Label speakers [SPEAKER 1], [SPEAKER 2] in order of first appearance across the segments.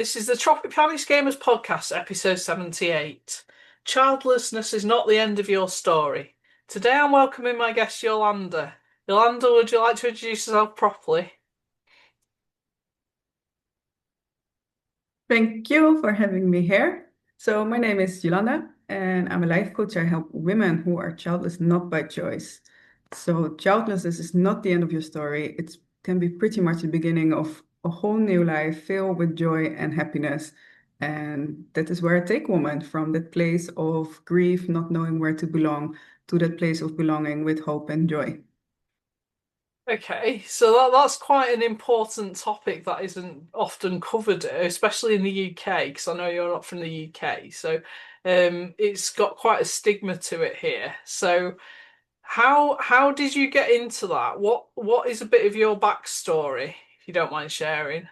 [SPEAKER 1] This is the Tropic Panics Gamers podcast, episode 78. Childlessness is not the end of your story. Today I'm welcoming my guest Jolanda. Jolanda, would you like to introduce yourself properly?
[SPEAKER 2] Thank you for having me here. So, my name is Jolanda, and I'm a life coach. I help women who are childless not by choice. So, childlessness is not the end of your story. It can be pretty much the beginning of a whole new life filled with joy and happiness. And that is where I take women from that place of grief, not knowing where to belong, to that place of belonging with hope and joy.
[SPEAKER 1] Okay, so that's quite an important topic that isn't often covered, especially in the UK, because I know you're not from the UK. So it's got quite a stigma to it here. So how did you get into that? What is a bit of your backstory, if you don't mind sharing?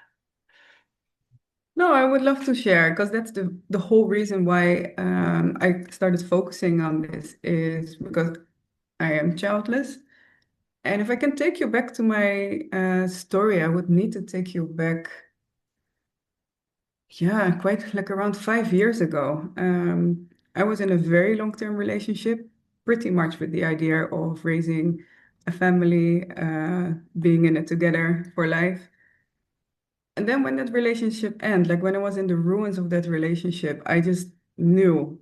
[SPEAKER 2] No, I would love to share because that's the whole reason why I started focusing on this is because I am childless. And if I can take you back to my story, I would need to take you back, yeah, quite like around 5 years ago. I was in a very long-term relationship, pretty much with the idea of raising a family, being in it together for life. And then when that relationship ended, like when I was in the ruins of that relationship, I just knew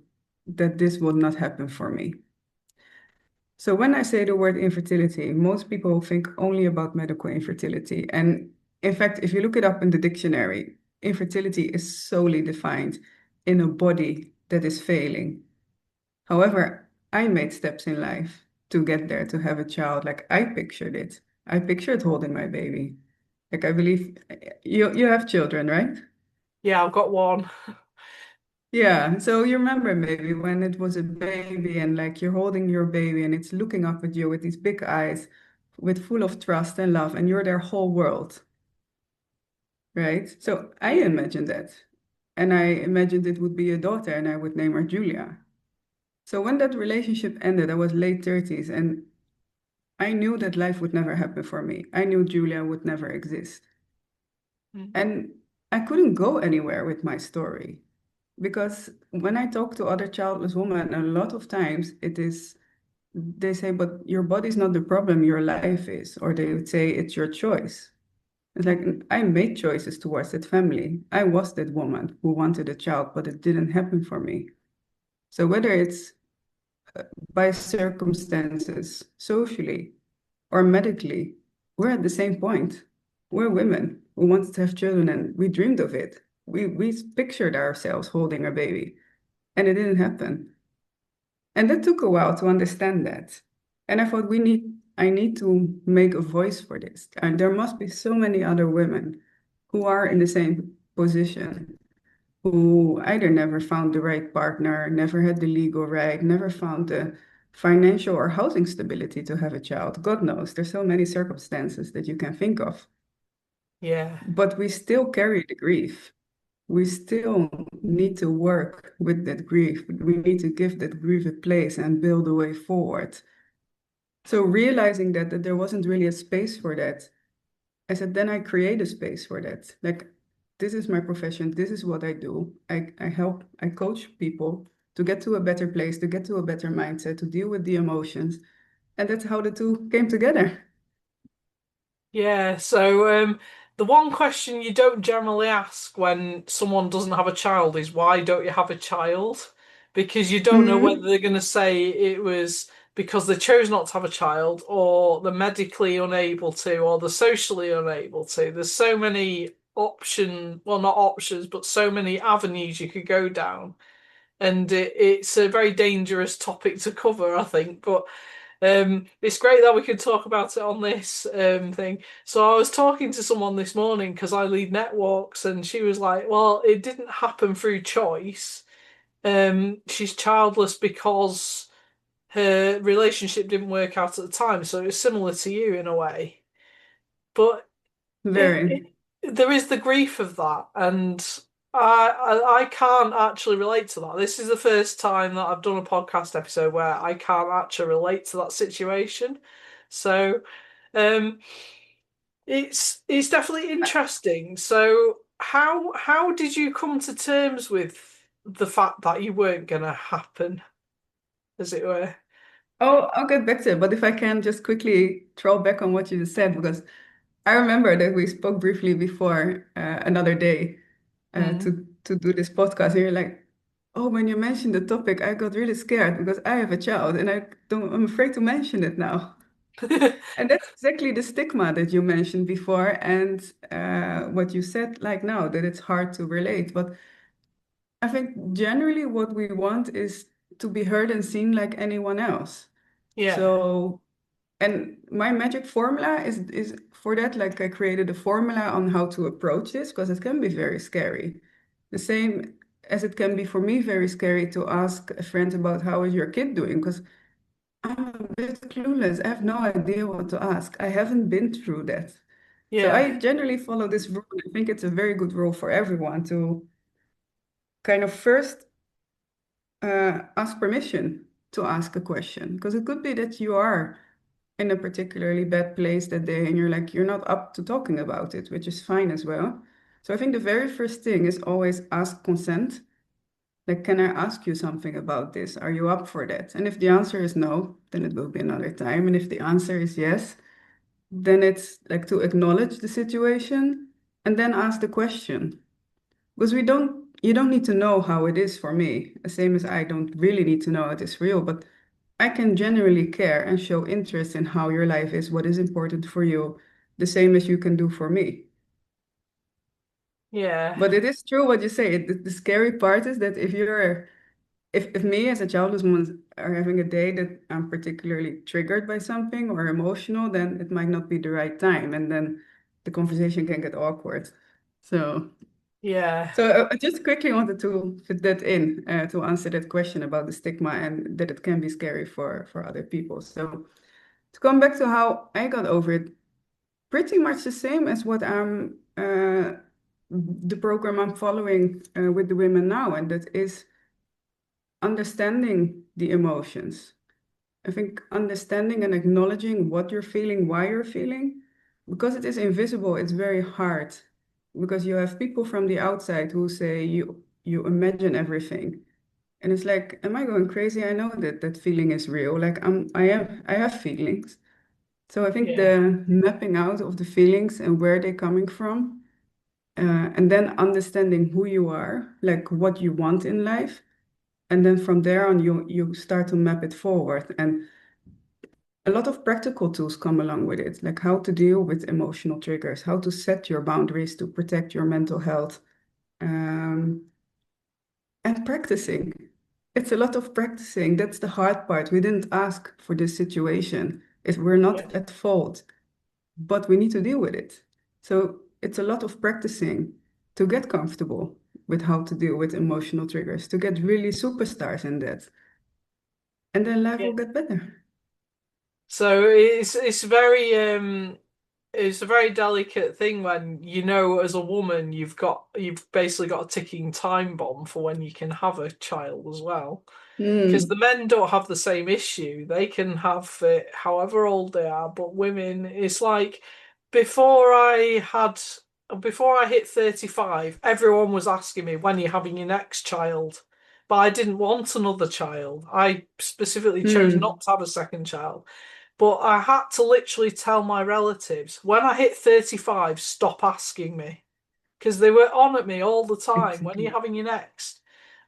[SPEAKER 2] that this would not happen for me. So when I say the word infertility, most people think only about medical infertility. And in fact, if you look it up in the dictionary, infertility is solely defined in a body that is failing. However, I made steps in life to get there, to have a child. Like I pictured it. I pictured holding my baby. Like I believe you have children, right?
[SPEAKER 1] Yeah, I've got one.
[SPEAKER 2] Yeah, so you remember maybe when it was a baby and like you're holding your baby and it's looking up at you with these big eyes, with full of trust and love, and you're their whole world, right? So I
[SPEAKER 1] Yeah.
[SPEAKER 2] imagined that. And I imagined it would be a daughter and I would name her Julia. So when that relationship ended, I was late 30s and I knew that life would never happen for me. I knew Julia would never exist.
[SPEAKER 1] Mm.
[SPEAKER 2] And I couldn't go anywhere with my story. Because when I talk to other childless women, a lot of times they say, but your body's not the problem, your life is. Or they would say, it's your choice. It's like, I made choices towards that family. I was that woman who wanted a child, but it didn't happen for me. So whether it's by circumstances, socially, or medically, we're at the same point. We're women who wanted to have children and we dreamed of it. We pictured ourselves holding a baby and it didn't happen. And that took a while to understand that. And I thought I need to make a voice for this. And there must be so many other women who are in the same position, who either never found the right partner, never had the legal right, never found the financial or housing stability to have a child. God knows, there's so many circumstances that you can think of.
[SPEAKER 1] Yeah.
[SPEAKER 2] But we still carry the grief. We still need to work with that grief. We need to give that grief a place and build a way forward. So realizing that there wasn't really a space for that, I said, then I create a space for that. Like, this is my profession. This is what I do. I coach people to get to a better place, to get to a better mindset, to deal with the emotions. And that's how the two came together.
[SPEAKER 1] Yeah, so the one question you don't generally ask when someone doesn't have a child is why don't you have a child? Because you don't know whether
[SPEAKER 2] Hmm.
[SPEAKER 1] they're going to say it was because they chose not to have a child or they're medically unable to or they're socially unable to. There's so many well, not options, but so many avenues you could go down. And it's a very dangerous topic to cover, I think. But it's great that we could talk about it on this thing. So I was talking to someone this morning because I lead networks, and she was like, "Well, it didn't happen through choice. She's childless because her relationship didn't work out at the time. So it's similar to you in a way, but
[SPEAKER 2] Very.
[SPEAKER 1] it, there is the grief of that, and I can't actually relate to that. This is the first time that I've done a podcast episode where I can't actually relate to that situation. So, um, it's definitely interesting. So. how did you come to terms with the fact that you weren't gonna happen, as it were?
[SPEAKER 2] Oh, I'll get back to it, but if I can just quickly throw back on what you just said, because I remember that we spoke briefly before another day
[SPEAKER 1] Mm.
[SPEAKER 2] to do this podcast, and you're like, "Oh, when you mentioned the topic, I got really scared because I have a child, and I'm afraid to mention it now." And that's exactly the stigma that you mentioned before, and what you said like now, that it's hard to relate. But I think generally what we want is to be heard and seen like anyone else.
[SPEAKER 1] Yeah,
[SPEAKER 2] So, and my magic formula is for that, like I created a formula on how to approach this because it can be very scary. The same as it can be for me very scary to ask a friend about how is your kid doing because I'm a bit clueless. I have no idea what to ask. I haven't been through that. So
[SPEAKER 1] yeah,
[SPEAKER 2] I generally follow this rule. I think it's a very good rule for everyone to kind of first ask permission to ask a question because it could be that you are in a particularly bad place that day and you're not up to talking about it, which is fine as well. So I think the very first thing is always ask consent. Like, can I ask you something about this? Are you up for that? And if the answer is no, then it will be another time. And if the answer is yes, then it's like to acknowledge the situation and then ask the question. Because you don't need to know how it is for me, the same as I don't really need to know it is real, but I can genuinely care and show interest in how your life is, what is important for you, the same as you can do for me.
[SPEAKER 1] yeah,
[SPEAKER 2] But it is true what you say. The scary part is that if me as a childless woman are having a day that I'm particularly triggered by something or emotional, then it might not be the right time, and then the conversation can get awkward. So.
[SPEAKER 1] yeah,
[SPEAKER 2] So I just quickly wanted to fit that in to answer that question about the stigma and that it can be scary for other people. So to come back to how I got over it, pretty much the same as what the program I'm following with the women now, and that is understanding the emotions. I think understanding and acknowledging what you're feeling, why you're feeling, because it is invisible, it's very hard. Because you have people from the outside who say you imagine everything. And it's like, am I going crazy? I know that that feeling is real. Like I have feelings. So I think
[SPEAKER 1] yeah,
[SPEAKER 2] the mapping out of the feelings and where they're coming from, and then understanding who you are, like what you want in life, and then from there on you start to map it forward. And a lot of practical tools come along with it, like how to deal with emotional triggers, how to set your boundaries to protect your mental health, um, and practicing. It's a lot of practicing. That's the hard part. We didn't ask for this situation. We're
[SPEAKER 1] yeah,
[SPEAKER 2] not at fault, but we need to deal with it. So it's a lot of practicing to get comfortable with how to deal with emotional triggers, to get really superstars in that. And then life
[SPEAKER 1] yeah.
[SPEAKER 2] will get better.
[SPEAKER 1] So it's a very delicate thing when you know as a woman you've basically got a ticking time bomb for when you can have a child as well. Because the
[SPEAKER 2] Mm,
[SPEAKER 1] men don't have the same issue. They can have it however old they are, but women, it's like before I had before I hit 35, everyone was asking me when are you having your next child? But I didn't want another child. I specifically chose
[SPEAKER 2] mm,
[SPEAKER 1] not to have a second child. But I had to literally tell my relatives when I hit 35, stop asking me because they were on at me all the time. When are you
[SPEAKER 2] exactly.
[SPEAKER 1] having your next?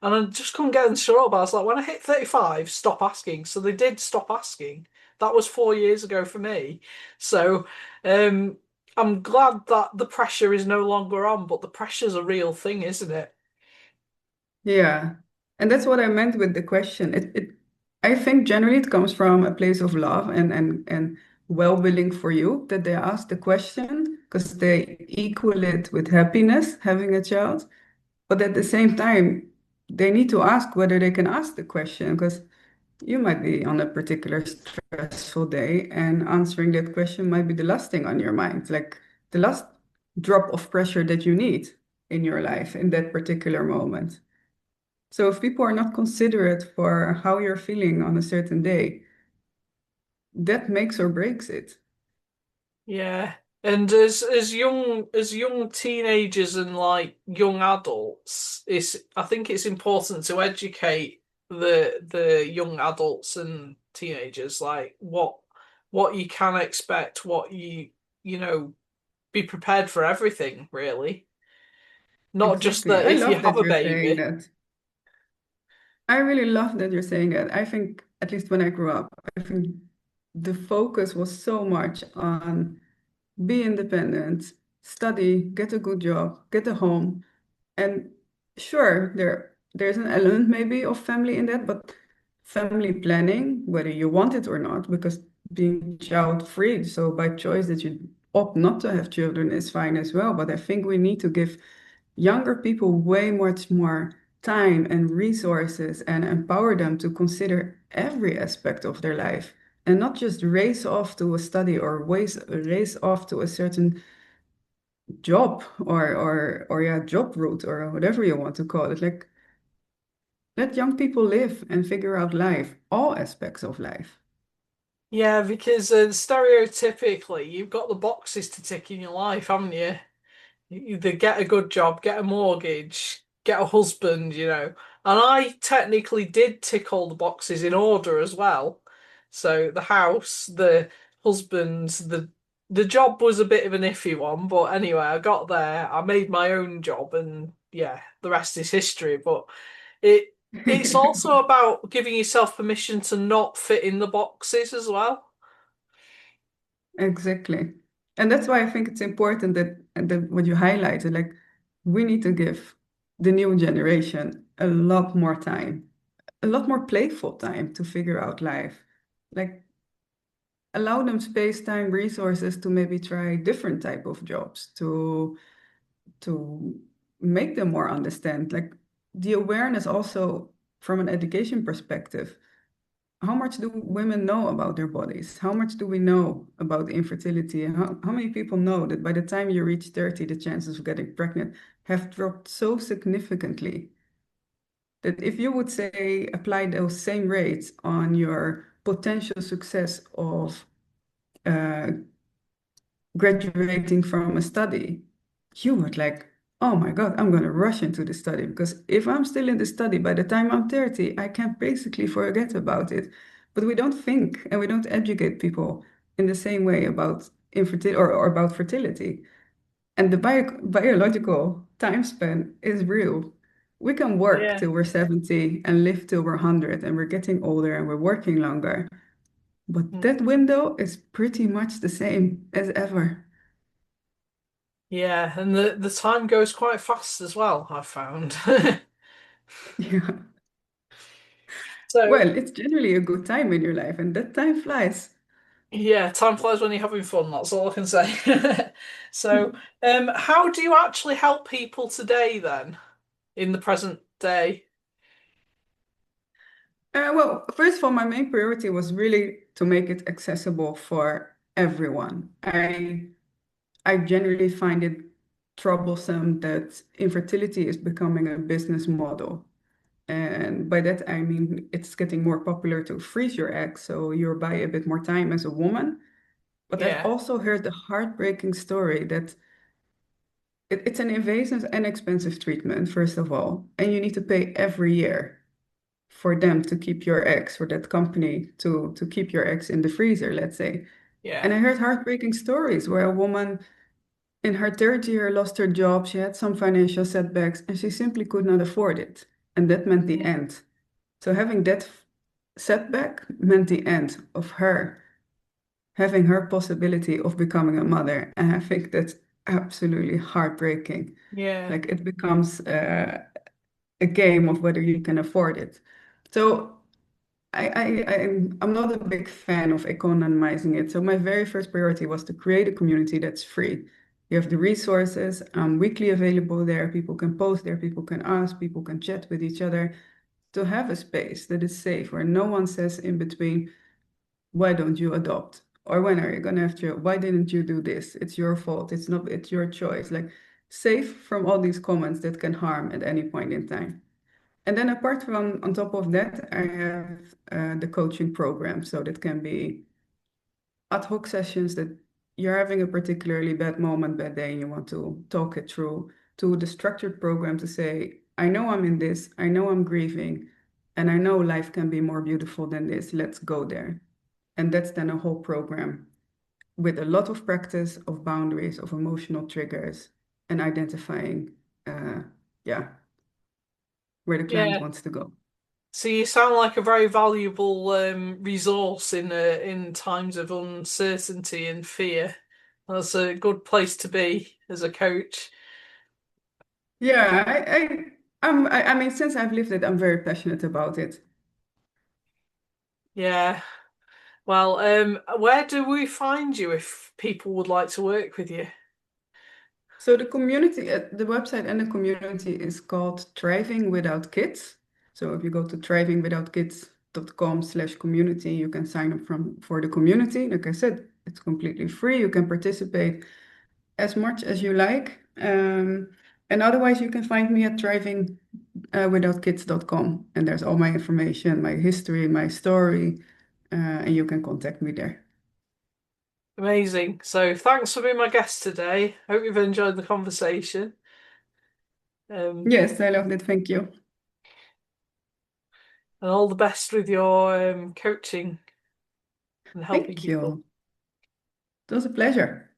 [SPEAKER 1] And I just couldn't get them to shut up. I was like, when I hit 35, stop asking. So they did stop asking. That was 4 years ago for me. So um, I'm glad that the pressure is no longer on, but the pressure's a real thing, isn't it?
[SPEAKER 2] Yeah. And that's what I meant with the question. I think generally it comes from a place of love and well-willing for you that they ask the question because they equal it with happiness, having a child. But at the same time, they need to ask whether they can ask the question because you might be on a particular stressful day and answering that question might be the last thing on your mind, like the last drop of pressure that you need in your life in that particular moment. So if people are not considerate for how you're feeling on a certain day, that makes or breaks it.
[SPEAKER 1] Yeah. And as young teenagers and like young adults, it's I think it's important to educate the young adults and teenagers like what you can expect, what you know, be prepared for everything, really. Not just
[SPEAKER 2] Exactly.
[SPEAKER 1] that
[SPEAKER 2] I
[SPEAKER 1] if you
[SPEAKER 2] love
[SPEAKER 1] have
[SPEAKER 2] that
[SPEAKER 1] a
[SPEAKER 2] you're saying
[SPEAKER 1] baby.
[SPEAKER 2] that. I really love that you're saying that. I think, at least when I grew up, I think the focus was so much on be independent, study, get a good job, get a home. And sure, there's an element maybe of family in that, but family planning, whether you want it or not, because being child free, so by choice that you opt not to have children is fine as well. But I think we need to give younger people way much more time and resources and empower them to consider every aspect of their life and not just race off to a study or race off to a certain job or yeah, job route or whatever you want to call it. Like, let young people live and figure out life, all aspects of life.
[SPEAKER 1] Yeah, because stereotypically you've got the boxes to tick in your life, haven't you? Either get a good job, get a mortgage, get a husband, you know. And I technically did tick all the boxes in order as well. So the house, the husband, the job was a bit of an iffy one, but anyway, I got there. I made my own job, and yeah, the rest is history. But it it's also about giving yourself permission to not fit in the boxes as well.
[SPEAKER 2] Exactly. And that's why I think it's important that what you highlighted, like we need to give the new generation a lot more time, a lot more playful time to figure out life. Like allow them space, time, resources to maybe try different type of jobs to make them more understand. Like the awareness also from an education perspective. How much do women know about their bodies? How much do we know about infertility? And how many people know that by the time you reach 30, the chances of getting pregnant have dropped so significantly that if you would say apply those same rates on your potential success of uh, graduating from a study, you would like, oh my God, I'm going to rush into the study because if I'm still in the study by the time I'm 30, I can basically forget about it. But we don't think and we don't educate people in the same way about infertility or about fertility. And the biological time span is real. We can work
[SPEAKER 1] Yeah.
[SPEAKER 2] till we're 70 and live till we're 100 and we're getting older and we're working longer. But
[SPEAKER 1] Mm.
[SPEAKER 2] that window is pretty much the same as ever.
[SPEAKER 1] Yeah, and the time goes quite fast as well, I've found.
[SPEAKER 2] Yeah.
[SPEAKER 1] So
[SPEAKER 2] Well, it's generally a good time in your life, and that time flies.
[SPEAKER 1] yeah, time flies when you're having fun, that's all I can say. So, how do you actually help people today then, in the present day?
[SPEAKER 2] Well, first of all, my main priority was really to make it accessible for everyone. I generally find it troublesome that infertility is becoming a business model. And by that, I mean it's getting more popular to freeze your eggs, so you buy a bit more time as a woman. But I've
[SPEAKER 1] Yeah,
[SPEAKER 2] also heard the heartbreaking story that it's an invasive and expensive treatment, first of all, and you need to pay every year for them to keep your eggs, for that company to keep your eggs in the freezer, let's say.
[SPEAKER 1] yeah.
[SPEAKER 2] And I heard heartbreaking stories where a woman in her third year lost her job, she had some financial setbacks, and she simply could not afford it. And that meant the
[SPEAKER 1] Mm.
[SPEAKER 2] end. So having that setback meant the end of her having her possibility of becoming a mother. And I think that's absolutely heartbreaking.
[SPEAKER 1] Yeah,
[SPEAKER 2] Like it becomes a game of whether you can afford it. So I'm not a big fan of economizing it. So my very first priority was to create a community that's free. You have the resources, weekly available there. People can post there, people can ask, people can chat with each other to have a space that is safe where no one says in between, why don't you adopt? Or when are you gonna have to, why didn't you do this? It's your fault. It's not, it's your choice. Like safe from all these comments that can harm at any point in time. And then apart from, on top of that, I have the coaching program. So that can be ad hoc sessions that you're having a particularly bad moment, bad day, and you want to talk it through, to the structured program to say, I know I'm in this, I know I'm grieving, and I know life can be more beautiful than this. Let's go there. And that's then a whole program with a lot of practice of boundaries, of emotional triggers, and identifying, uh, yeah, where the client
[SPEAKER 1] Yeah.
[SPEAKER 2] wants to go.
[SPEAKER 1] So you sound like a very valuable resource in times of uncertainty and fear. That's a good place to be as a coach.
[SPEAKER 2] Yeah, I mean, since I've lived it, I'm very passionate about it.
[SPEAKER 1] Yeah. Well, where do we find you if people would like to work with you?
[SPEAKER 2] So the community, the website and the community is called Thriving Without Kids. So if you go to thrivingwithoutkids.com/community, you can sign up for the community. Like I said, it's completely free. You can participate as much as you like. And otherwise, you can find me at thrivingwithoutkids.com. And there's all my information, my history, my story, and you can contact me there.
[SPEAKER 1] Amazing. So thanks for being my guest today. Hope you've enjoyed the conversation. Um,
[SPEAKER 2] Yes, I loved it. Thank you.
[SPEAKER 1] and all the best with your coaching and helping
[SPEAKER 2] Thank
[SPEAKER 1] people.
[SPEAKER 2] you. It was a pleasure.